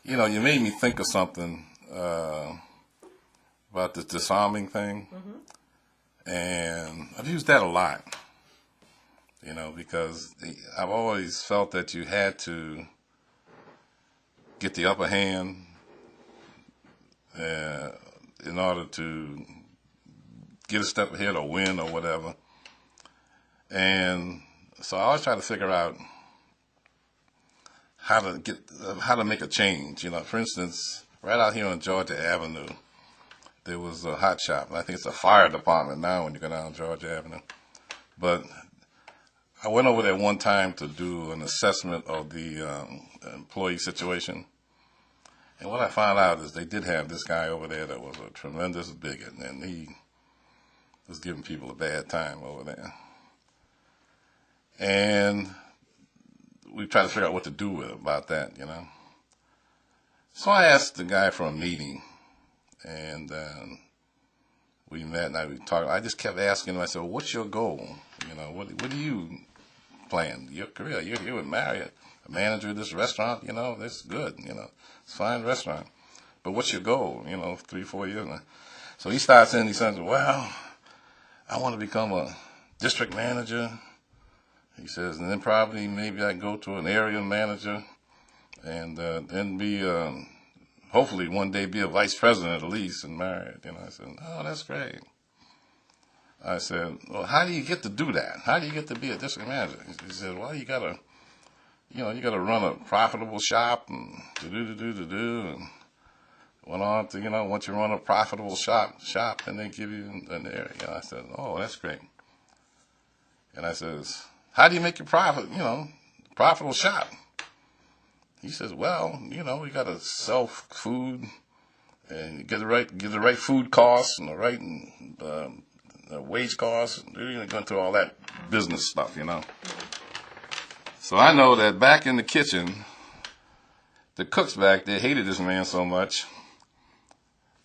You know, you made me think of something about this disarming thing, and I've used that a lot. You know, because I've always felt that you had to get the upper hand uh, in order to get a step ahead or win or whatever. And so I always try to figure out how to make a change. You know, for instance, right out here on Georgia Avenue, there was a hot shop. I think it's a fire department now when you go down Georgia Avenue. But I went over there one time to do an assessment of the employee situation. And what I found out is they did have this guy over there that was a tremendous bigot, and he was giving people a bad time over there. And we tried to figure out what to do about that, you know. So I asked the guy for a meeting, and we met and we talked. I just kept asking him. I said, well, "What's your goal? You know, what do you plan? Your career? You're here with Marriott, a manager of this restaurant. You know, that's good. You know, it's a fine restaurant. But what's your goal? You know, 3-4 years now." So he starts in. He says, "Well, I want to become a district manager." He says, and then probably maybe I can go to an area manager, and then be hopefully one day be a vice president at least and married. You know, I said, "Oh, that's great." I said, "Well, how do you get to do that? How do you get to be a district manager?" He said, "Well, you gotta run a profitable shop and do and went on to, you know, once you run a profitable shop, and they give you an area." I said, "Oh, that's great." And I says, "How do you make your profit? You know, profitable shop?" He says, "Well, you know, we got to sell food and get the right food costs and the right wage costs. You're going through all that business stuff, you know." So I know that back in the kitchen, the cooks back there hated this man so much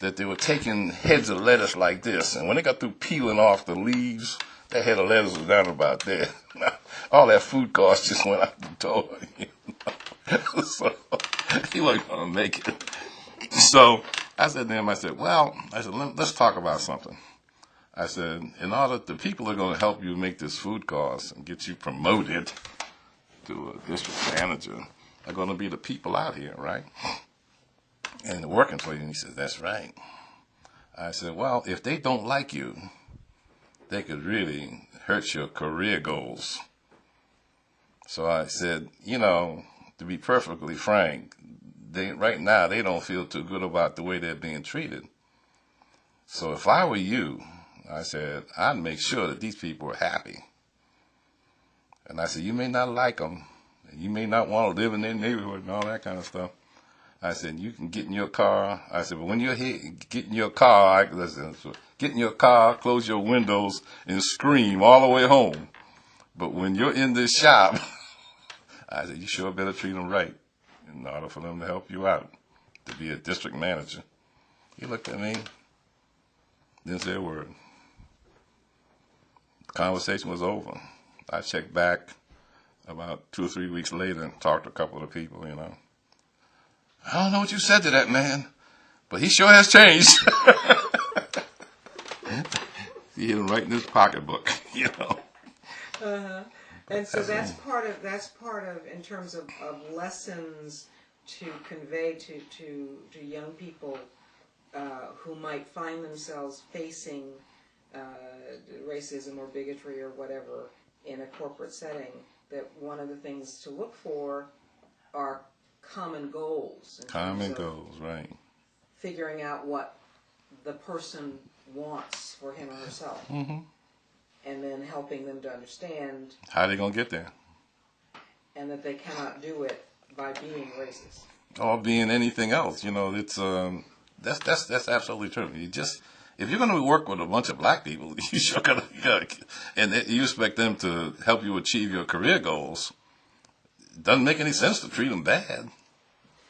that they were taking heads of lettuce like this, and when they got through peeling off the leaves, that head of lettuce was down about there. All that food cost just went out the door. You know? So he wasn't going to make it. So I said to him, I said, let's talk about something. I said, the people are going to help you make this food cost and get you promoted to a district manager are going to be the people out here, right? And they're working for you. And he said, "That's right." I said, "Well, if they don't like you, they could really hurt your career goals." So I said, you know, to be perfectly frank, right now they don't feel too good about the way they're being treated. So if I were you, I said, I'd make sure that these people are happy. And I said, you may not like them, and you may not want to live in their neighborhood and all that kind of stuff. I said, you can get in your car. I said, but when you're here, get in your car, get in your car, close your windows, and scream all the way home. But when you're in this shop, I said, you sure better treat them right in order for them to help you out, to be a district manager. He looked at me, didn't say a word. The conversation was over. I checked back about 2 or 3 weeks later and talked to a couple of people, you know. I don't know what you said to that man, but he sure has changed. He had him right in his pocketbook, you know. Uh-huh. And so that's part of in terms of lessons to convey to young people who might find themselves facing racism or bigotry or whatever in a corporate setting, that one of the things to look for are common goals. Common goals, right. Figuring out what the person wants for him or herself. Mm-hmm. And then helping them to understand how are they going to get there? And that they cannot do it by being racist. Or being anything else. You know, it's that's absolutely true. If you're going to work with a bunch of black people, you sure gotta and you expect them to help you achieve your career goals, it doesn't make any sense to treat them bad.